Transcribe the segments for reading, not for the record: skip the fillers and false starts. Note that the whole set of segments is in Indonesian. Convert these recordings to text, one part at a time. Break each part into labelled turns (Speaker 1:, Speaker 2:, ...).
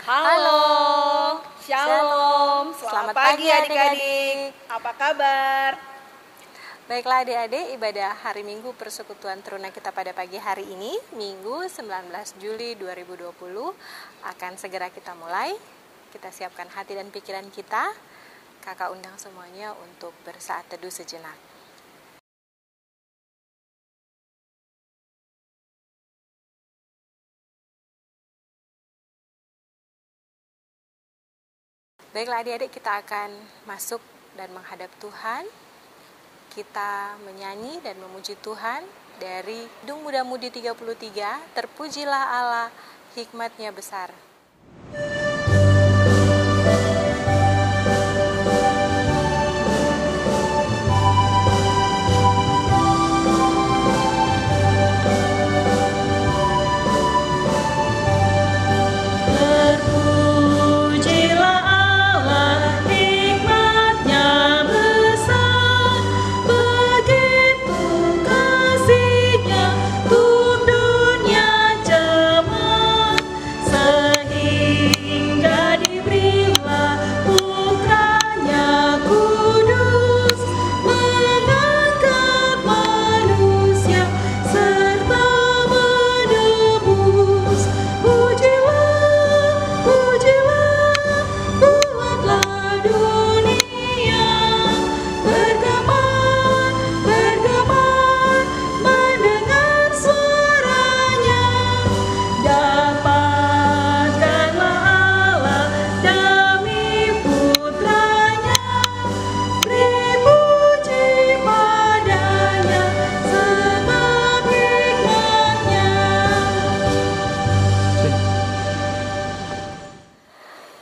Speaker 1: Halo,
Speaker 2: Shalom,
Speaker 1: selamat pagi adik-adik.
Speaker 2: Apa kabar?
Speaker 1: Baiklah adik-adik, ibadah hari Minggu Persekutuan Teruna kita pada pagi hari ini, Minggu 19 Juli 2020, akan segera kita mulai. Kita siapkan hati dan pikiran kita. Kakak undang semuanya untuk bersaat teduh sejenak. Baiklah adik-adik, kita akan masuk dan menghadap Tuhan. Kita menyanyi dan memuji Tuhan dari Kidung Muda-Mudi 33, Terpujilah Allah, hikmat-Nya besar.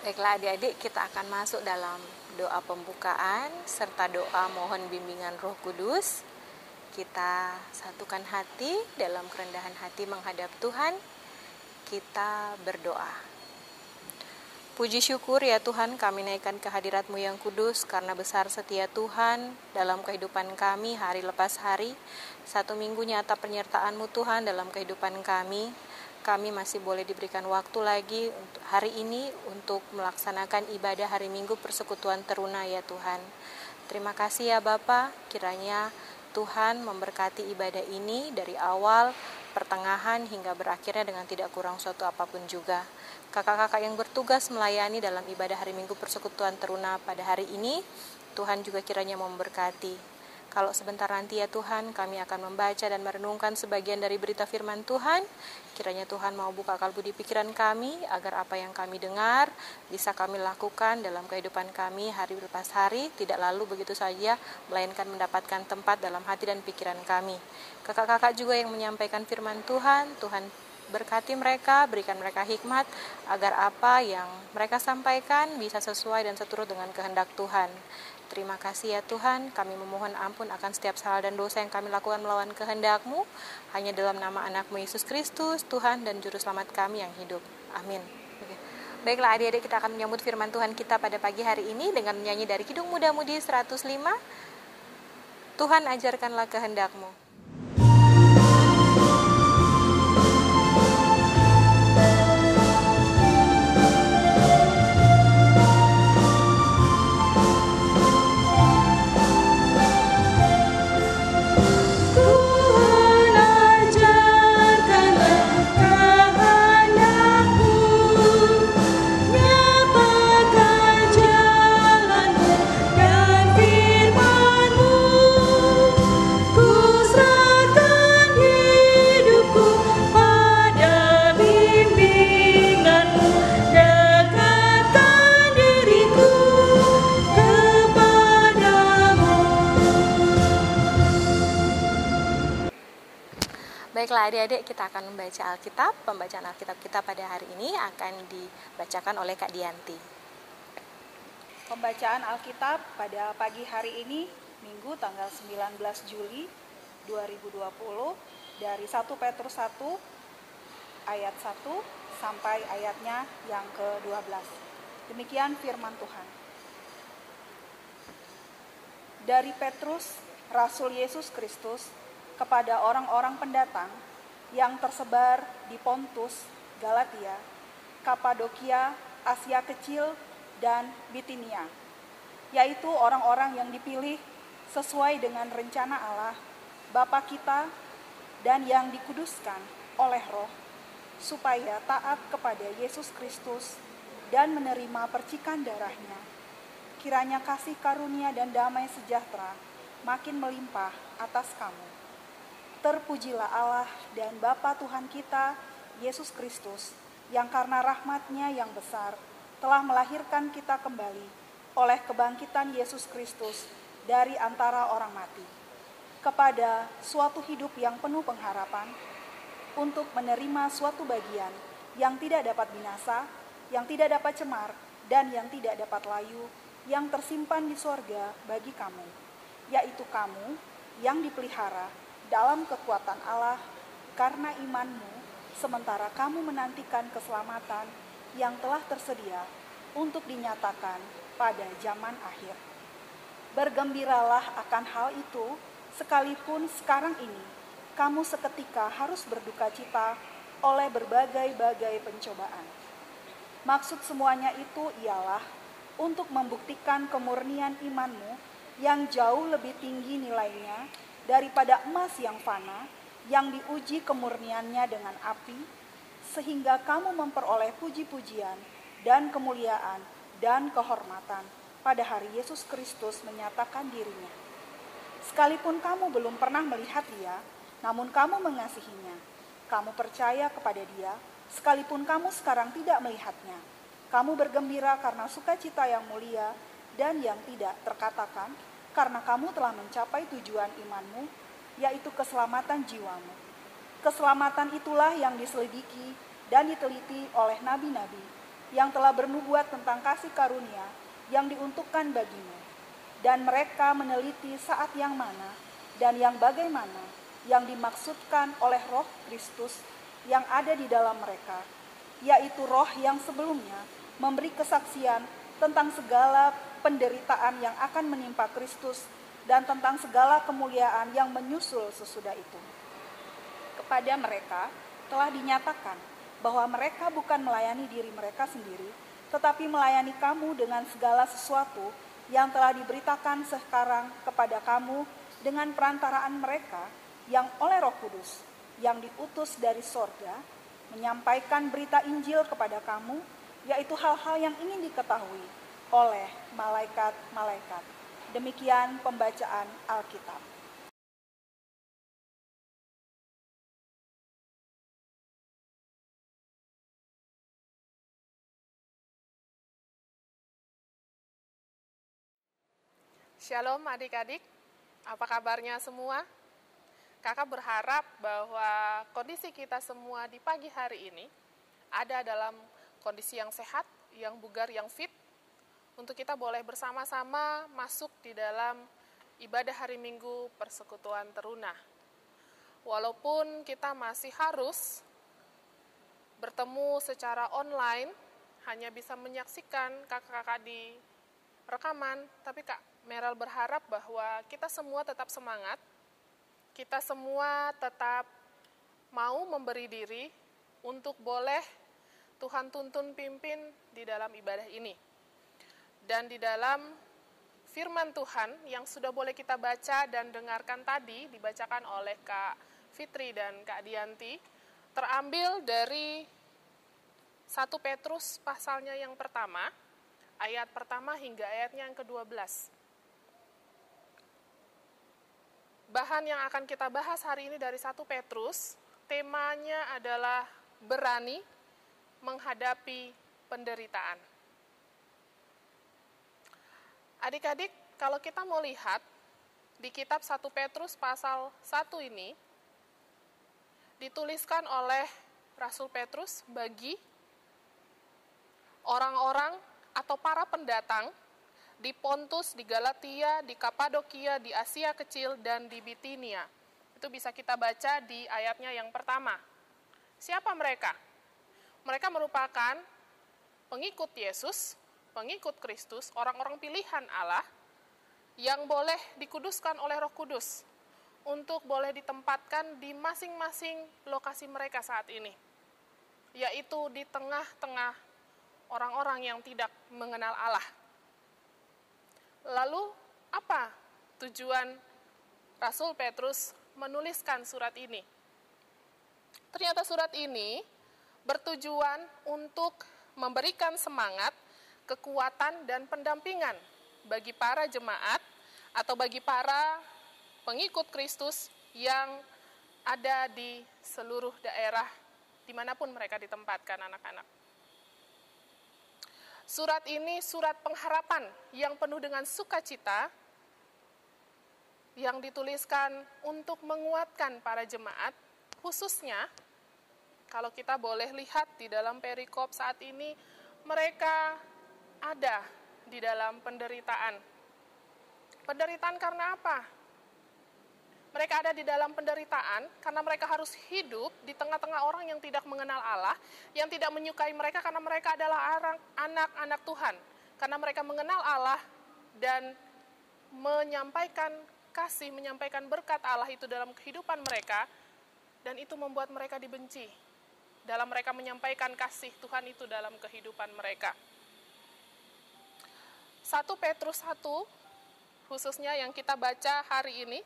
Speaker 1: Baiklah adik-adik, kita akan masuk dalam doa pembukaan serta doa mohon bimbingan Roh Kudus. Kita satukan hati dalam kerendahan hati menghadap Tuhan. Kita berdoa. Puji syukur ya Tuhan, kami naikkan kehadirat-Mu yang kudus, karena besar setia Tuhan dalam kehidupan kami hari lepas hari. Satu minggu nyata penyertaan-Mu Tuhan dalam kehidupan kami. Kami masih boleh diberikan waktu lagi untuk hari ini untuk melaksanakan ibadah hari Minggu Persekutuan Teruna ya Tuhan. Terima kasih ya Bapa, kiranya Tuhan memberkati ibadah ini dari awal, pertengahan hingga berakhirnya dengan tidak kurang suatu apapun juga. Kakak-kakak yang bertugas melayani dalam ibadah hari Minggu Persekutuan Teruna pada hari ini, Tuhan juga kiranya memberkati. Kalau sebentar nanti ya Tuhan, kami akan membaca dan merenungkan sebagian dari berita firman Tuhan. Kiranya Tuhan mau buka kalbu di pikiran kami, agar apa yang kami dengar bisa kami lakukan dalam kehidupan kami hari lepas hari, tidak lalu begitu saja, melainkan mendapatkan tempat dalam hati dan pikiran kami. Kakak-kakak juga yang menyampaikan firman Tuhan, Tuhan berkati mereka, berikan mereka hikmat, agar apa yang mereka sampaikan bisa sesuai dan seturut dengan kehendak Tuhan. Terima kasih ya Tuhan, kami memohon ampun akan setiap salah dan dosa yang kami lakukan melawan kehendak-Mu, hanya dalam nama anak-Mu Yesus Kristus, Tuhan dan Juru Selamat kami yang hidup. Amin. Baiklah adik-adik, kita akan menyambut firman Tuhan kita pada pagi hari ini dengan menyanyi dari Kidung Muda-Mudi 105, Tuhan ajarkanlah kehendak-Mu. Baiklah adik-adik, kita akan membaca Alkitab. Pembacaan Alkitab kita pada hari ini akan dibacakan oleh Kak Dianti.
Speaker 2: Pembacaan Alkitab pada pagi hari ini, Minggu tanggal 19 Juli 2020, dari 1 Petrus 1 ayat 1 sampai ayatnya yang ke-12. Demikian firman Tuhan. Dari Petrus, Rasul Yesus Kristus, kepada orang-orang pendatang yang tersebar di Pontus, Galatia, Kapadokia, Asia Kecil, dan Bitinia, yaitu orang-orang yang dipilih sesuai dengan rencana Allah, Bapa kita, dan yang dikuduskan oleh Roh, supaya taat kepada Yesus Kristus dan menerima percikan darahnya. Kiranya kasih karunia dan damai sejahtera makin melimpah atas kamu. Terpujilah Allah dan Bapa Tuhan kita, Yesus Kristus, yang karena rahmat-Nya yang besar telah melahirkan kita kembali oleh kebangkitan Yesus Kristus dari antara orang mati, kepada suatu hidup yang penuh pengharapan, untuk menerima suatu bagian yang tidak dapat binasa, yang tidak dapat cemar, dan yang tidak dapat layu, yang tersimpan di sorga bagi kamu, yaitu kamu yang dipelihara dalam kekuatan Allah karena imanmu, sementara kamu menantikan keselamatan yang telah tersedia untuk dinyatakan pada zaman akhir. Bergembiralah akan hal itu, sekalipun sekarang ini kamu seketika harus berduka cita oleh berbagai-bagai pencobaan. Maksud semuanya itu ialah untuk membuktikan kemurnian imanmu yang jauh lebih tinggi nilainya daripada emas yang fana, yang diuji kemurniannya dengan api, sehingga kamu memperoleh puji-pujian dan kemuliaan dan kehormatan pada hari Yesus Kristus menyatakan dirinya. Sekalipun kamu belum pernah melihat Dia, namun kamu mengasihinya, kamu percaya kepada Dia, sekalipun kamu sekarang tidak melihatnya. Kamu bergembira karena sukacita yang mulia dan yang tidak terkatakan, karena kamu telah mencapai tujuan imanmu, yaitu keselamatan jiwamu. Keselamatan itulah yang diselidiki dan diteliti oleh nabi-nabi yang telah bernubuat tentang kasih karunia yang diuntukkan bagimu. Dan mereka meneliti saat yang mana dan yang bagaimana yang dimaksudkan oleh Roh Kristus yang ada di dalam mereka, yaitu Roh yang sebelumnya memberi kesaksian tentang segala penderitaan yang akan menimpa Kristus dan tentang segala kemuliaan yang menyusul sesudah itu. Kepada mereka telah dinyatakan bahwa mereka bukan melayani diri mereka sendiri, tetapi melayani kamu dengan segala sesuatu yang telah diberitakan sekarang kepada kamu dengan perantaraan mereka yang oleh Roh Kudus yang diutus dari sorga, menyampaikan berita Injil kepada kamu, yaitu hal-hal yang ingin diketahui oleh malaikat-malaikat. Demikian pembacaan Alkitab.
Speaker 3: Shalom adik-adik, apa kabarnya semua? Kakak berharap bahwa kondisi kita semua di pagi hari ini ada dalam kondisi yang sehat, yang bugar, yang fit, untuk kita boleh bersama-sama masuk di dalam ibadah hari Minggu Persekutuan Teruna. Walaupun kita masih harus bertemu secara online, hanya bisa menyaksikan kakak-kakak di rekaman, tapi Kak Meral berharap bahwa kita semua tetap semangat, kita semua tetap mau memberi diri untuk boleh Tuhan tuntun pimpin di dalam ibadah ini. Dan di dalam firman Tuhan yang sudah boleh kita baca dan dengarkan tadi, dibacakan oleh Kak Fitri dan Kak Dianti, terambil dari 1 Petrus pasalnya yang pertama, ayat pertama hingga ayatnya yang ke-12. Bahan yang akan kita bahas hari ini dari 1 Petrus, temanya adalah berani menghadapi penderitaan. Adik-adik, kalau kita mau lihat di kitab 1 Petrus pasal 1 ini, dituliskan oleh Rasul Petrus bagi orang-orang atau para pendatang di Pontus, di Galatia, di Kapadokia, di Asia Kecil, dan di Bitinia. Itu bisa kita baca di ayatnya yang pertama. Siapa mereka? Mereka merupakan pengikut Yesus, pengikut Kristus, orang-orang pilihan Allah yang boleh dikuduskan oleh Roh Kudus untuk boleh ditempatkan di masing-masing lokasi mereka saat ini, yaitu di tengah-tengah orang-orang yang tidak mengenal Allah. Lalu apa tujuan Rasul Petrus menuliskan surat ini? Ternyata surat ini bertujuan untuk memberikan semangat, kekuatan, dan pendampingan bagi para jemaat atau bagi para pengikut Kristus yang ada di seluruh daerah dimanapun mereka ditempatkan, anak-anak. Surat ini surat pengharapan yang penuh dengan sukacita yang dituliskan untuk menguatkan para jemaat, khususnya kalau kita boleh lihat di dalam perikop saat ini, mereka ada di dalam penderitaan. Penderitaan karena apa? Mereka ada di dalam penderitaan karena mereka harus hidup di tengah-tengah orang yang tidak mengenal Allah, yang tidak menyukai mereka karena mereka adalah anak-anak Tuhan. Karena mereka mengenal Allah dan menyampaikan kasih, menyampaikan berkat Allah itu dalam kehidupan mereka, dan itu membuat mereka dibenci. Dalam mereka menyampaikan kasih Tuhan itu dalam kehidupan mereka. 1 Petrus 1, khususnya yang kita baca hari ini,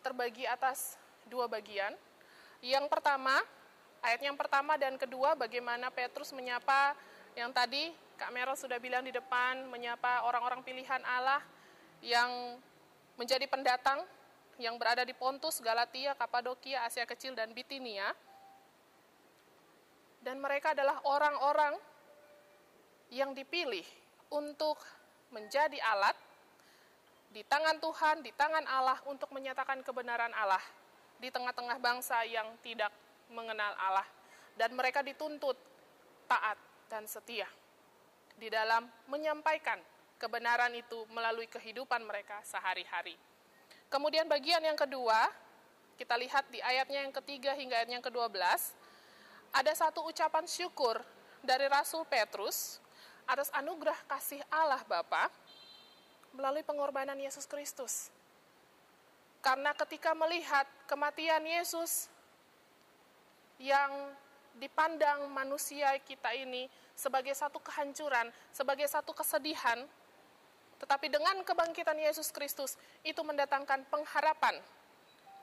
Speaker 3: terbagi atas 2 bagian. Yang pertama, ayat yang pertama dan kedua, bagaimana Petrus menyapa yang tadi Kak Merel sudah bilang di depan, menyapa orang-orang pilihan Allah yang menjadi pendatang, yang berada di Pontus, Galatia, Kapadokia, Asia Kecil, dan Bitinia. Dan mereka adalah orang-orang yang dipilih untuk menjadi alat di tangan Tuhan, di tangan Allah untuk menyatakan kebenaran Allah di tengah-tengah bangsa yang tidak mengenal Allah. Dan mereka dituntut taat dan setia di dalam menyampaikan kebenaran itu melalui kehidupan mereka sehari-hari. Kemudian bagian yang kedua, kita lihat di ayatnya yang ketiga hingga ayat yang ke-12, ada satu ucapan syukur dari Rasul Petrus atas anugerah kasih Allah Bapa melalui pengorbanan Yesus Kristus. Karena ketika melihat kematian Yesus yang dipandang manusia kita ini sebagai satu kehancuran, sebagai satu kesedihan, tetapi dengan kebangkitan Yesus Kristus itu mendatangkan pengharapan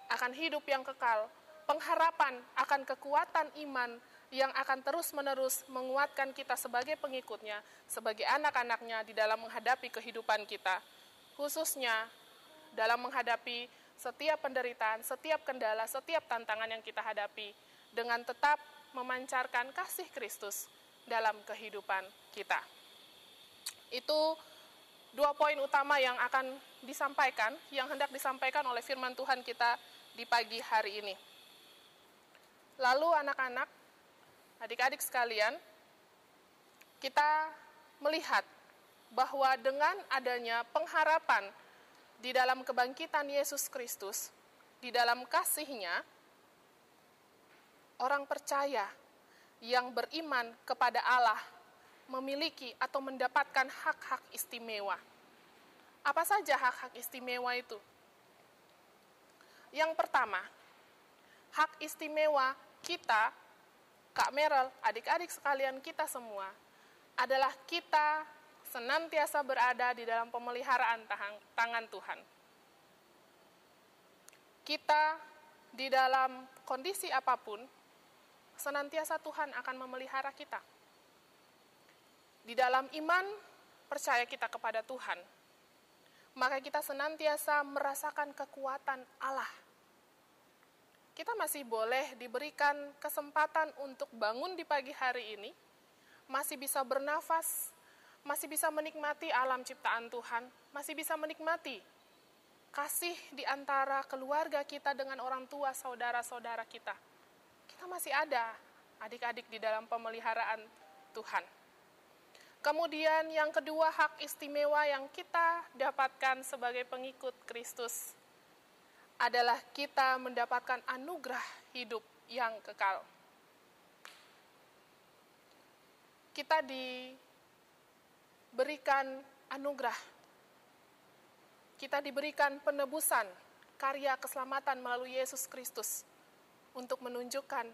Speaker 3: akan hidup yang kekal, pengharapan akan kekuatan iman yang akan terus-menerus menguatkan kita sebagai pengikutnya, sebagai anak-anaknya di dalam menghadapi kehidupan kita, khususnya dalam menghadapi setiap penderitaan, setiap kendala, setiap tantangan yang kita hadapi, dengan tetap memancarkan kasih Kristus dalam kehidupan kita. Itu 2 poin utama yang akan disampaikan, yang hendak disampaikan oleh firman Tuhan kita di pagi hari ini. Lalu anak-anak, adik-adik sekalian, kita melihat bahwa dengan adanya pengharapan di dalam kebangkitan Yesus Kristus, di dalam kasih-Nya, orang percaya yang beriman kepada Allah memiliki atau mendapatkan hak-hak istimewa. Apa saja hak-hak istimewa itu? Yang pertama, hak istimewa kita, Kak Merel, adik-adik sekalian, kita semua, adalah kita senantiasa berada di dalam pemeliharaan tangan Tuhan. Kita di dalam kondisi apapun, senantiasa Tuhan akan memelihara kita. Di dalam iman, percaya kita kepada Tuhan, maka kita senantiasa merasakan kekuatan Allah. Kita masih boleh diberikan kesempatan untuk bangun di pagi hari ini, masih bisa bernafas, masih bisa menikmati alam ciptaan Tuhan, masih bisa menikmati kasih di antara keluarga kita dengan orang tua, saudara-saudara kita. Kita masih ada adik-adik di dalam pemeliharaan Tuhan. Kemudian yang kedua, hak istimewa yang kita dapatkan sebagai pengikut Kristus adalah kita mendapatkan anugerah hidup yang kekal. Kita diberikan anugerah. Kita diberikan penebusan, karya keselamatan melalui Yesus Kristus untuk menunjukkan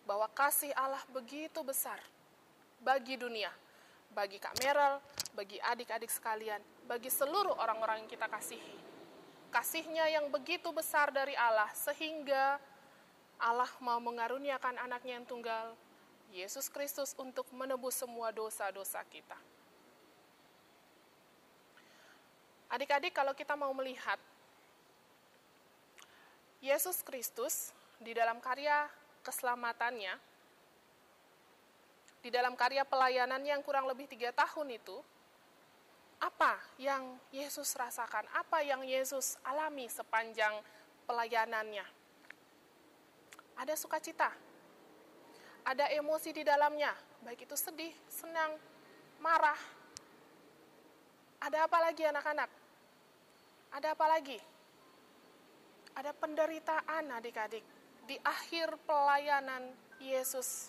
Speaker 3: bahwa kasih Allah begitu besar bagi dunia, bagi Kak Merel, bagi adik-adik sekalian, bagi seluruh orang-orang yang kita kasihi. Kasih-Nya yang begitu besar dari Allah, sehingga Allah mau mengaruniakan anaknya yang tunggal, Yesus Kristus, untuk menebus semua dosa-dosa kita. Adik-adik, kalau kita mau melihat Yesus Kristus di dalam karya keselamatannya, di dalam karya pelayanannya yang kurang lebih 3 tahun itu, apa yang Yesus rasakan, apa yang Yesus alami sepanjang pelayanannya? Ada sukacita, ada emosi di dalamnya, baik itu sedih, senang, marah. Ada apa lagi anak-anak? Ada apa lagi? Ada penderitaan adik-adik di akhir pelayanan Yesus.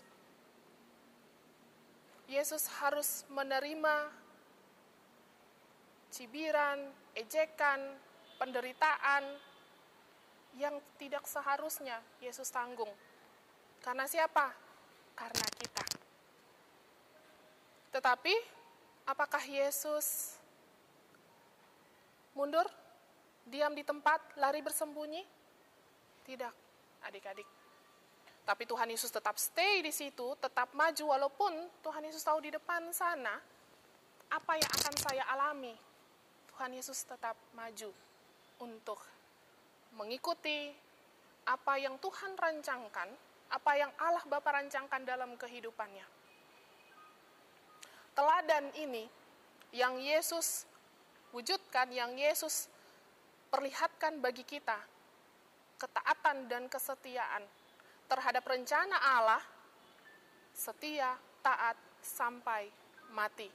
Speaker 3: Yesus harus menerima cibiran, ejekan, penderitaan yang tidak seharusnya Yesus tanggung. Karena siapa? Karena kita. Tetapi, apakah Yesus mundur? Diam di tempat, lari bersembunyi? Tidak, adik-adik. Tapi Tuhan Yesus tetap stay di situ, tetap maju, walaupun Tuhan Yesus tahu di depan sana apa yang akan saya alami. Tuhan Yesus tetap maju untuk mengikuti apa yang Tuhan rancangkan, apa yang Allah Bapa rancangkan dalam kehidupannya. Teladan ini yang Yesus wujudkan, yang Yesus perlihatkan bagi kita, ketaatan dan kesetiaan terhadap rencana Allah, setia, taat, sampai mati.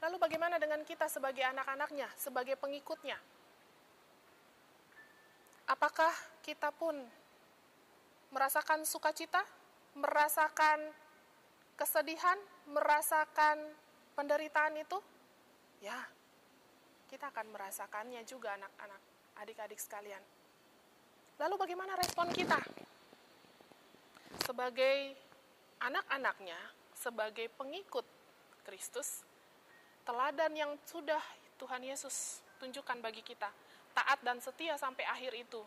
Speaker 3: Lalu bagaimana dengan kita sebagai anak-anaknya, sebagai pengikutnya? Apakah kita pun merasakan sukacita, merasakan kesedihan, merasakan penderitaan itu? Ya, kita akan merasakannya juga anak-anak, adik-adik sekalian. Lalu bagaimana respon kita? Sebagai anak-anaknya, sebagai pengikut Kristus, teladan yang sudah Tuhan Yesus tunjukkan bagi kita, taat dan setia sampai akhir itu.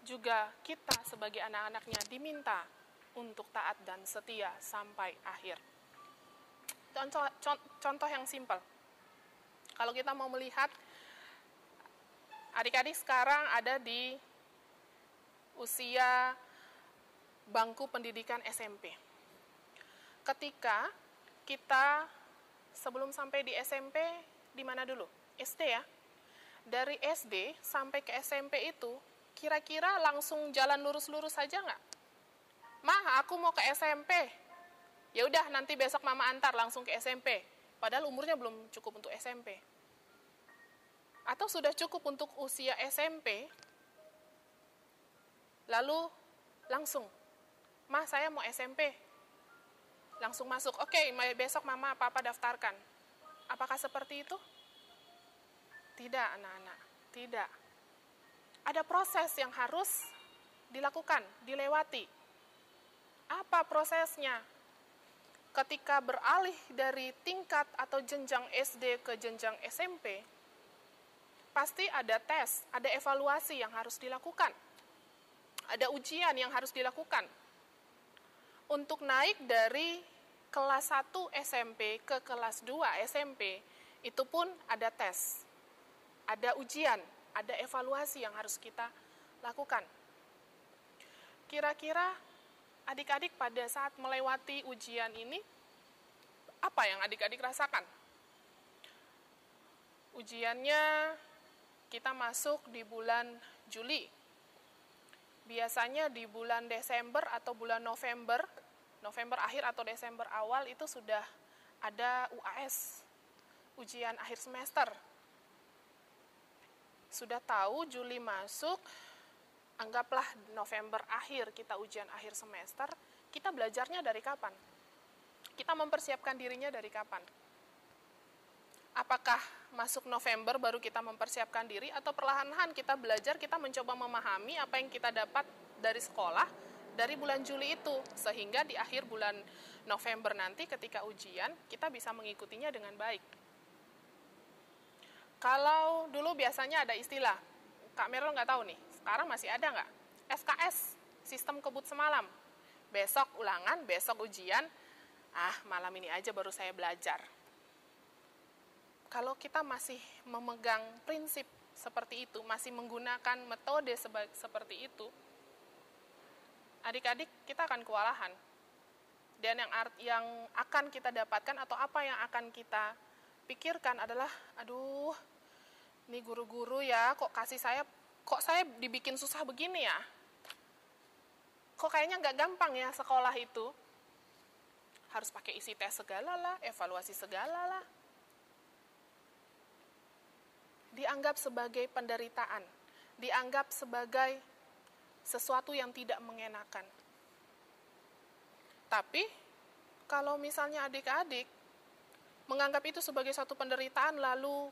Speaker 3: Juga kita sebagai anak-anaknya diminta untuk taat dan setia sampai akhir. Contoh yang simpel. Kalau kita mau melihat, adik-adik sekarang ada di usia bangku pendidikan SMP. Ketika kita sebelum sampai di SMP, di mana dulu? SD ya. Dari SD sampai ke SMP itu, kira-kira langsung jalan lurus-lurus saja nggak? Ma, aku mau ke SMP. Ya udah, nanti besok mama antar langsung ke SMP. Padahal umurnya belum cukup untuk SMP. Atau sudah cukup untuk usia SMP, lalu langsung, Ma, saya mau SMP. Langsung masuk, oke, besok mama papa daftarkan. Apakah seperti itu? Tidak, anak-anak, tidak. Ada proses yang harus dilakukan, dilewati. Apa prosesnya? Ketika beralih dari tingkat atau jenjang SD ke jenjang SMP, pasti ada tes, ada evaluasi yang harus dilakukan. Ada ujian yang harus dilakukan. Untuk naik dari kelas 1 SMP ke kelas 2 SMP, itu pun ada tes. Ada ujian, ada evaluasi yang harus kita lakukan. Kira-kira adik-adik pada saat melewati ujian ini, apa yang adik-adik rasakan? Ujiannya kita masuk di bulan Juli. Biasanya di bulan Desember atau bulan November akhir atau Desember awal itu sudah ada UAS, ujian akhir semester. Sudah tahu Juli masuk, anggaplah November akhir kita ujian akhir semester, kita belajarnya dari kapan? Kita mempersiapkan dirinya dari kapan? Apakah masuk November baru kita mempersiapkan diri, atau perlahan-lahan kita belajar, kita mencoba memahami apa yang kita dapat dari sekolah, dari bulan Juli itu, sehingga di akhir bulan November nanti ketika ujian, kita bisa mengikutinya dengan baik. Kalau dulu biasanya ada istilah, Kak Merel nggak tahu nih, sekarang masih ada nggak? SKS, sistem kebut semalam. Besok ulangan, besok ujian, malam ini aja baru saya belajar. Kalau kita masih memegang prinsip seperti itu, masih menggunakan metode seperti itu, adik-adik kita akan kewalahan. Dan yang akan kita dapatkan atau apa yang akan kita pikirkan adalah, aduh, ini guru-guru ya, kok saya dibikin susah begini ya? Kok kayaknya nggak gampang ya sekolah itu? Harus pakai isi tes segala lah, evaluasi segala lah. Dianggap sebagai penderitaan, dianggap sebagai sesuatu yang tidak mengenakan. Tapi, kalau misalnya adik-adik menganggap itu sebagai satu penderitaan, lalu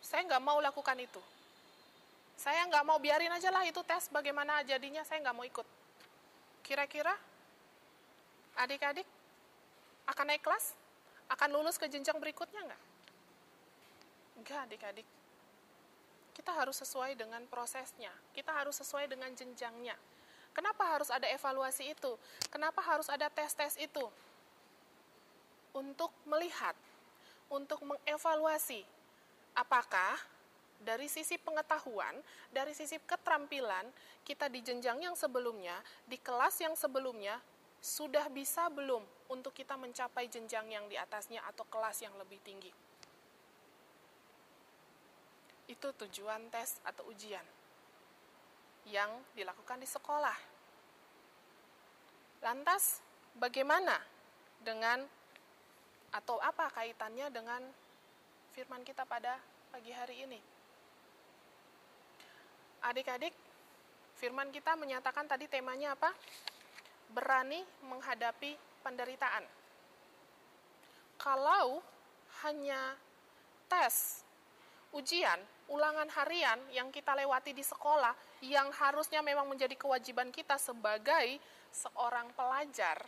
Speaker 3: saya nggak mau lakukan itu. Saya nggak mau, biarin aja lah itu tes bagaimana jadinya, saya nggak mau ikut. Kira-kira adik-adik akan naik kelas? Akan lulus ke jenjang berikutnya nggak? Enggak, adik-adik. Kita harus sesuai dengan prosesnya. Kita harus sesuai dengan jenjangnya. Kenapa harus ada evaluasi itu? Kenapa harus ada tes-tes itu? Untuk melihat, untuk mengevaluasi apakah dari sisi pengetahuan, dari sisi keterampilan, kita di jenjang yang sebelumnya, di kelas yang sebelumnya, sudah bisa belum untuk kita mencapai jenjang yang di atasnya atau kelas yang lebih tinggi. Itu tujuan tes atau ujian yang dilakukan di sekolah. Lantas, bagaimana dengan atau apa kaitannya dengan firman kita pada pagi hari ini? Adik-adik, firman kita menyatakan tadi temanya apa? Berani menghadapi penderitaan. Kalau hanya tes, ujian, ulangan harian yang kita lewati di sekolah, yang harusnya memang menjadi kewajiban kita sebagai seorang pelajar,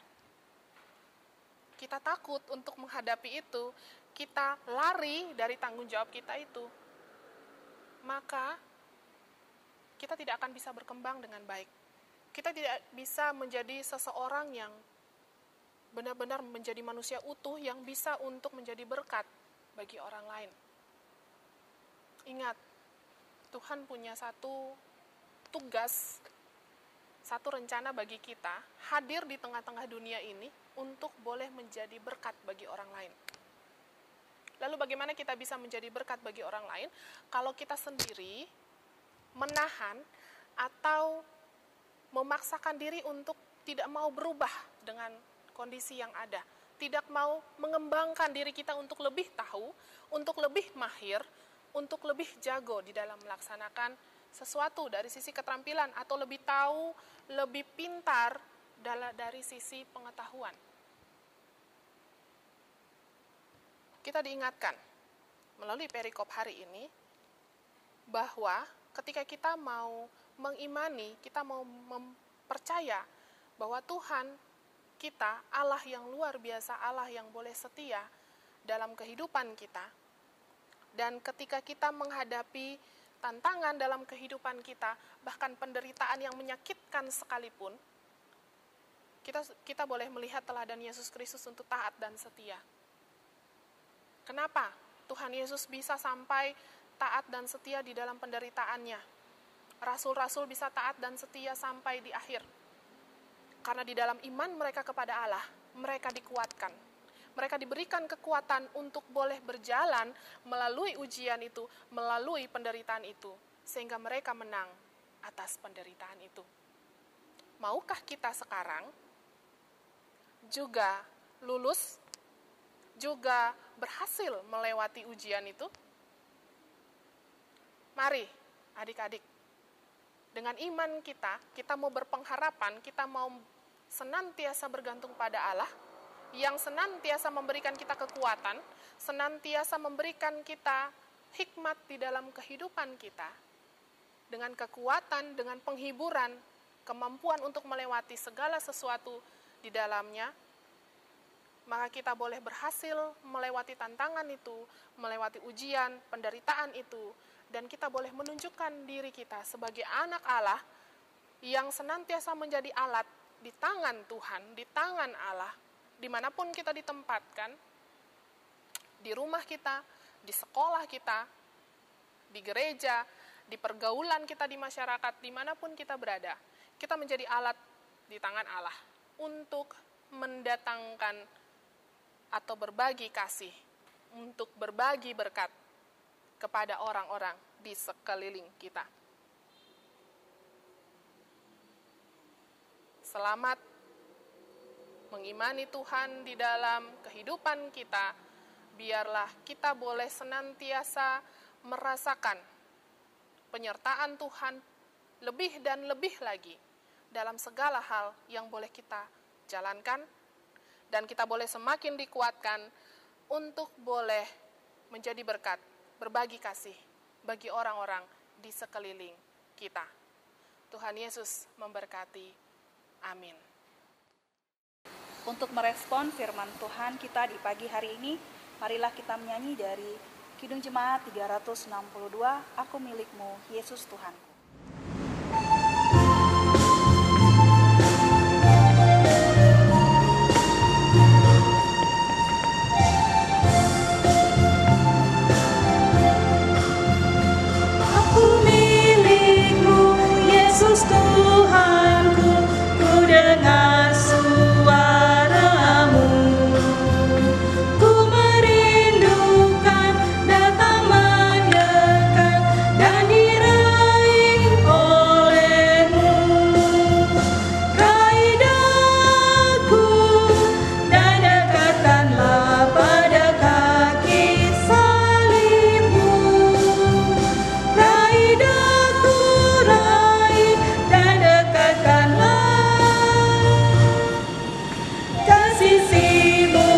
Speaker 3: kita takut untuk menghadapi itu, kita lari dari tanggung jawab kita itu, maka kita tidak akan bisa berkembang dengan baik. Kita tidak bisa menjadi seseorang yang benar-benar menjadi manusia utuh yang bisa untuk menjadi berkat bagi orang lain. Ingat, Tuhan punya satu tugas, satu rencana bagi kita, hadir di tengah-tengah dunia ini untuk boleh menjadi berkat bagi orang lain. Lalu bagaimana kita bisa menjadi berkat bagi orang lain kalau kita sendiri menahan atau memaksakan diri untuk tidak mau berubah dengan kondisi yang ada, tidak mau mengembangkan diri kita untuk lebih tahu, untuk lebih mahir, untuk lebih jago di dalam melaksanakan sesuatu dari sisi keterampilan atau lebih tahu, lebih pintar dari sisi pengetahuan. Kita diingatkan melalui perikop hari ini bahwa ketika kita mau mengimani, kita mau mempercaya bahwa Tuhan kita, Allah yang luar biasa, Allah yang boleh setia dalam kehidupan kita, dan ketika kita menghadapi tantangan dalam kehidupan kita, bahkan penderitaan yang menyakitkan sekalipun, kita boleh melihat teladan Yesus Kristus untuk taat dan setia. Kenapa Tuhan Yesus bisa sampai taat dan setia di dalam penderitaannya? Rasul-rasul bisa taat dan setia sampai di akhir. Karena di dalam iman mereka kepada Allah, mereka dikuatkan. Mereka diberikan kekuatan untuk boleh berjalan melalui ujian itu, melalui penderitaan itu, sehingga mereka menang atas penderitaan itu. Maukah kita sekarang juga lulus, juga berhasil melewati ujian itu? Mari adik-adik, dengan iman kita mau berpengharapan, kita mau senantiasa bergantung pada Allah, yang senantiasa memberikan kita kekuatan, senantiasa memberikan kita hikmat di dalam kehidupan kita, dengan kekuatan, dengan penghiburan, kemampuan untuk melewati segala sesuatu di dalamnya, maka kita boleh berhasil melewati tantangan itu, melewati ujian, penderitaan itu, dan kita boleh menunjukkan diri kita sebagai anak Allah yang senantiasa menjadi alat di tangan Tuhan, di tangan Allah, dimanapun kita ditempatkan, di rumah kita, di sekolah kita, di gereja, di pergaulan kita di masyarakat, dimanapun kita berada, kita menjadi alat di tangan Allah untuk mendatangkan atau berbagi kasih, untuk berbagi berkat kepada orang-orang di sekeliling kita. Selamat mengimani Tuhan di dalam kehidupan kita, biarlah kita boleh senantiasa merasakan penyertaan Tuhan lebih dan lebih lagi dalam segala hal yang boleh kita jalankan, dan kita boleh semakin dikuatkan untuk boleh menjadi berkat, berbagi kasih bagi orang-orang di sekeliling kita. Tuhan Yesus memberkati. Amin.
Speaker 2: Untuk merespon firman Tuhan kita di pagi hari ini, marilah kita menyanyi dari Kidung Jemaat 362, Aku Milikmu, Yesus Tuhanku.
Speaker 4: Aku milikmu, Yesus Tuhanku, ku dengar suaramu. Ku merindukan datang mendekat dan diraih olehmu. Raih daku dan dekatkanlah pada kaki salibmu. Raih daku, raih dan dekatkanlah kasih sisimu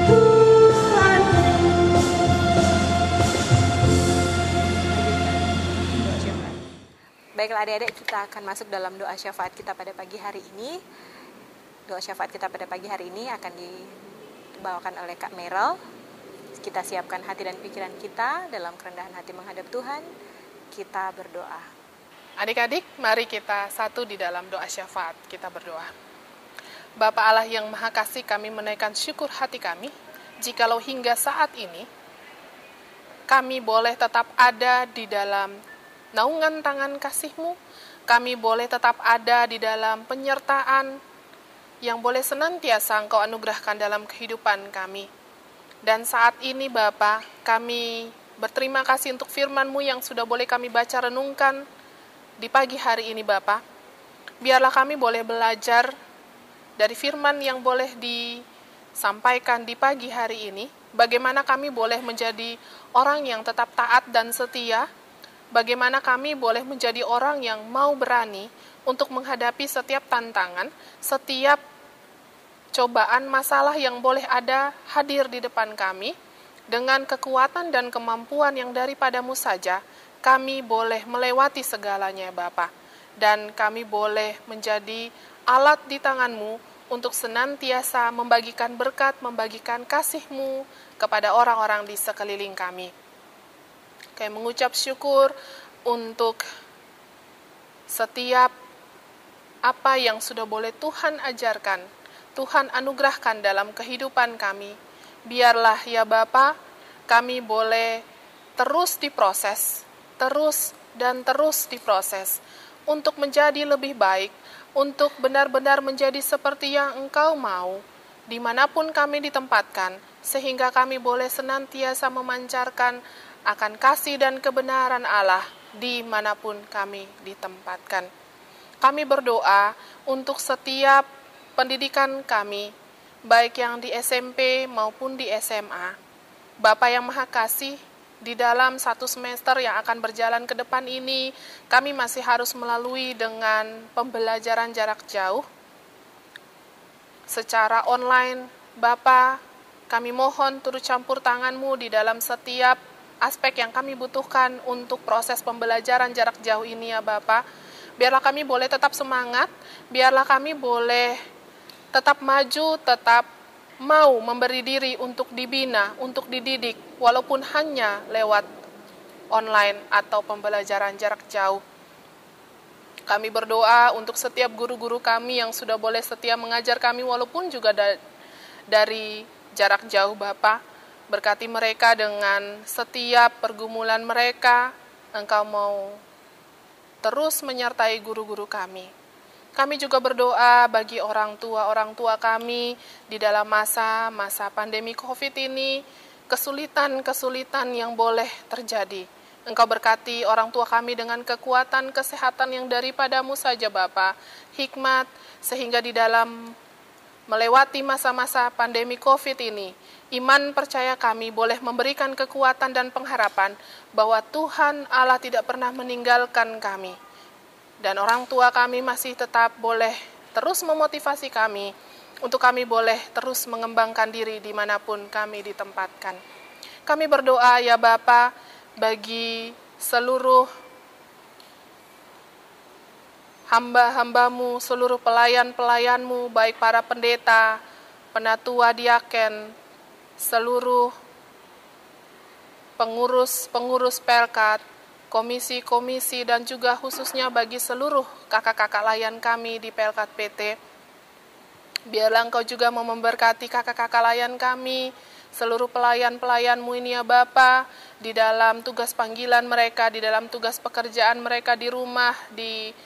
Speaker 4: Tuhanku.
Speaker 1: Baiklah adik-adik, kita akan masuk dalam doa syafaat kita pada pagi hari ini. Doa syafaat kita pada pagi hari ini akan dibawakan oleh Kak Merel. Kita siapkan hati dan pikiran kita dalam kerendahan hati menghadap Tuhan. Kita berdoa.
Speaker 3: Adik-adik, mari kita satu di dalam doa syafaat. Kita berdoa. Bapa Allah yang Maha Kasih, kami menaikkan syukur hati kami, jikalau hingga saat ini kami boleh tetap ada di dalam naungan tangan kasih-Mu, kami boleh tetap ada di dalam penyertaan yang boleh senantiasa Engkau anugerahkan dalam kehidupan kami. Dan saat ini Bapa, kami berterima kasih untuk firman-Mu yang sudah boleh kami baca renungkan di pagi hari ini Bapa. Biarlah kami boleh belajar dari firman yang boleh disampaikan di pagi hari ini, bagaimana kami boleh menjadi orang yang tetap taat dan setia, bagaimana kami boleh menjadi orang yang mau berani untuk menghadapi setiap tantangan, setiap cobaan, masalah yang boleh ada hadir di depan kami, dengan kekuatan dan kemampuan yang daripada-Mu saja, kami boleh melewati segalanya Bapa. Dan kami boleh menjadi alat di tangan-Mu untuk senantiasa membagikan berkat, membagikan kasih-Mu kepada orang-orang di sekeliling kami. Kami mengucap syukur untuk setiap apa yang sudah boleh Tuhan ajarkan, Tuhan anugerahkan dalam kehidupan kami. Biarlah ya Bapa, kami boleh terus diproses, terus dan terus diproses untuk menjadi lebih baik, untuk benar-benar menjadi seperti yang Engkau mau, dimanapun kami ditempatkan, sehingga kami boleh senantiasa memancarkan akan kasih dan kebenaran Allah dimanapun kami ditempatkan. Kami berdoa untuk setiap pendidikan kami, baik yang di SMP maupun di SMA. Bapa yang Maha Kasih, di dalam satu semester yang akan berjalan ke depan ini, kami masih harus melalui dengan pembelajaran jarak jauh secara online. Bapa, kami mohon turut campur tangan-Mu di dalam setiap aspek yang kami butuhkan untuk proses pembelajaran jarak jauh ini ya Bapa. Biarlah kami boleh tetap semangat, biarlah kami boleh tetap maju, tetap mau memberi diri untuk dibina, untuk dididik, walaupun hanya lewat online atau pembelajaran jarak jauh. Kami berdoa untuk setiap guru-guru kami yang sudah boleh setia mengajar kami, walaupun juga dari jarak jauh Bapa. Berkati mereka dengan setiap pergumulan mereka. Engkau mau terus menyertai guru-guru kami. Kami juga berdoa bagi orang tua kami di dalam masa pandemi COVID ini, kesulitan yang boleh terjadi. Engkau berkati orang tua kami dengan kekuatan, kesehatan yang daripadamu saja Bapa, hikmat, sehingga di dalam melewati masa-masa pandemi COVID ini, iman percaya kami boleh memberikan kekuatan dan pengharapan bahwa Tuhan Allah tidak pernah meninggalkan kami. Dan orang tua kami masih tetap boleh terus memotivasi kami untuk kami boleh terus mengembangkan diri dimanapun kami ditempatkan. Kami berdoa ya Bapa bagi seluruh hamba-hambamu, seluruh pelayan-pelayanmu, baik para pendeta, penatua diaken, seluruh pengurus Pelkat, komisi-komisi, dan juga khususnya bagi seluruh kakak-kakak layan kami di Pelkat PT. Biarlah Engkau juga mau memberkati kakak-kakak layan kami, seluruh pelayan-pelayanmu ini ya Bapa, di dalam tugas panggilan mereka, di dalam tugas pekerjaan mereka di rumah, di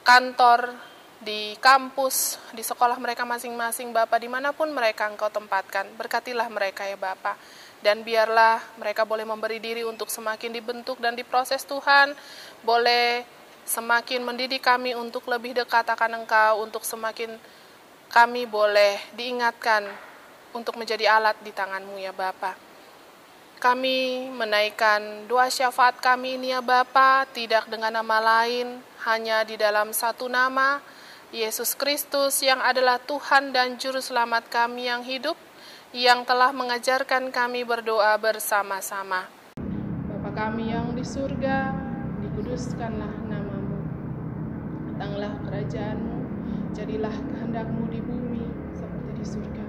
Speaker 3: kantor, di kampus, di sekolah mereka masing-masing Bapa, dimanapun mereka Engkau tempatkan. Berkatilah mereka ya Bapa. Dan biarlah mereka boleh memberi diri untuk semakin dibentuk dan diproses Tuhan, boleh semakin mendidik kami untuk lebih dekat akan Engkau, untuk semakin kami boleh diingatkan untuk menjadi alat di tangan-Mu ya Bapa. Kami menaikkan doa syafaat kami ini ya Bapa, tidak dengan nama lain, hanya di dalam satu nama, Yesus Kristus yang adalah Tuhan dan Juru Selamat kami yang hidup, yang telah mengajarkan kami berdoa bersama-sama. Bapa kami yang di surga, dikuduskanlah nama-Mu. Datanglah kerajaan-Mu, jadilah kehendak-Mu di bumi seperti di surga.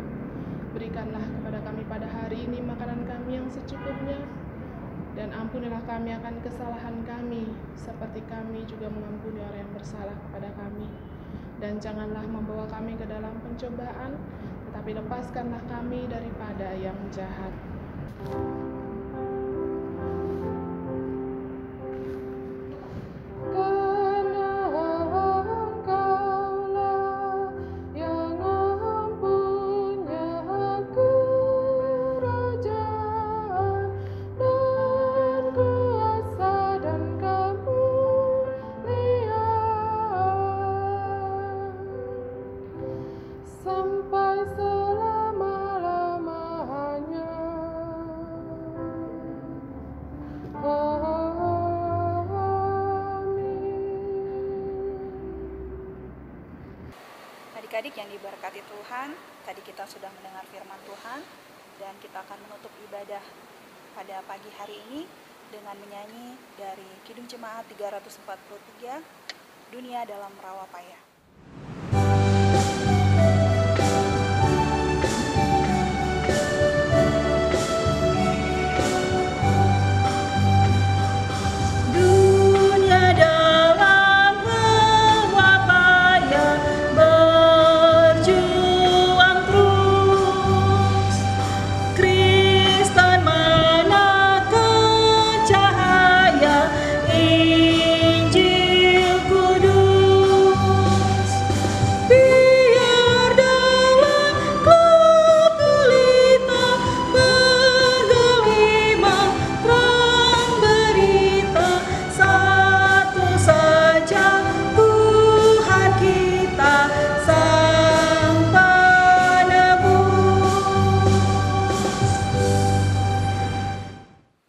Speaker 3: Berikanlah kepada kami pada hari ini makanan kami yang secukupnya, dan ampunilah kami akan kesalahan kami, seperti kami juga mengampuni orang yang bersalah kepada kami. Dan janganlah membawa kami ke dalam pencobaan, tetapi lepaskanlah kami daripada yang jahat.
Speaker 2: Adik-adik yang diberkati Tuhan, tadi kita sudah mendengar firman Tuhan dan kita akan menutup ibadah pada pagi hari ini dengan menyanyi dari Kidung Jemaat 343, Dunia dalam Rawa Payah.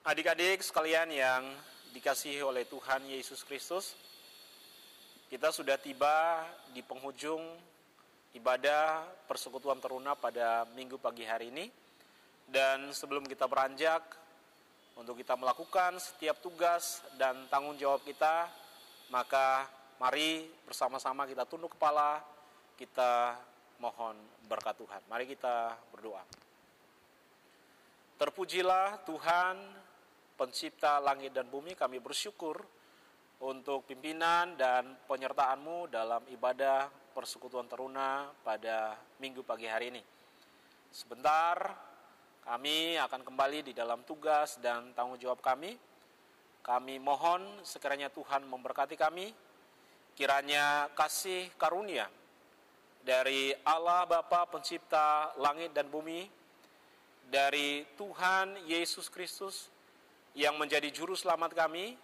Speaker 5: Adik-adik sekalian yang dikasihi oleh Tuhan Yesus Kristus, kita sudah tiba di penghujung ibadah persekutuan teruna pada minggu pagi hari ini. Dan sebelum kita beranjak untuk kita melakukan setiap tugas dan tanggung jawab kita, maka Mari bersama-sama kita tunduk kepala, kita mohon berkat Tuhan. Mari kita berdoa. Terpujilah Tuhan, pencipta langit dan bumi, kami bersyukur untuk pimpinan dan penyertaan-Mu dalam ibadah persekutuan teruna pada minggu pagi hari ini. Sebentar, kami akan kembali di dalam tugas dan tanggung jawab kami. Kami mohon sekiranya Tuhan memberkati kami, kiranya kasih karunia dari Allah Bapa pencipta langit dan bumi, dari Tuhan Yesus Kristus yang menjadi juru selamat kami,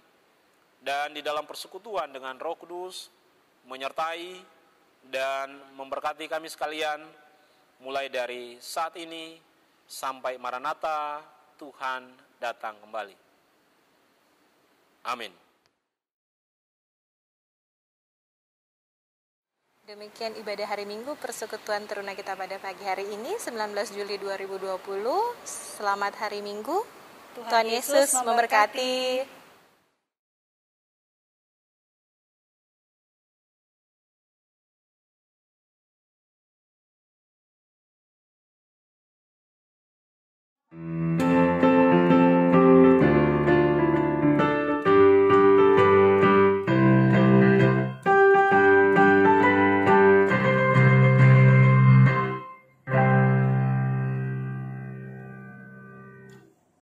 Speaker 5: dan di dalam persekutuan dengan Roh Kudus menyertai dan memberkati kami sekalian mulai dari saat ini sampai Maranatha Tuhan datang kembali. Amin.
Speaker 1: Demikian ibadah hari Minggu persekutuan teruna kita pada pagi hari ini 19 Juli 2020. Selamat hari Minggu. Tuhan Yesus memberkati.
Speaker 4: Thank you.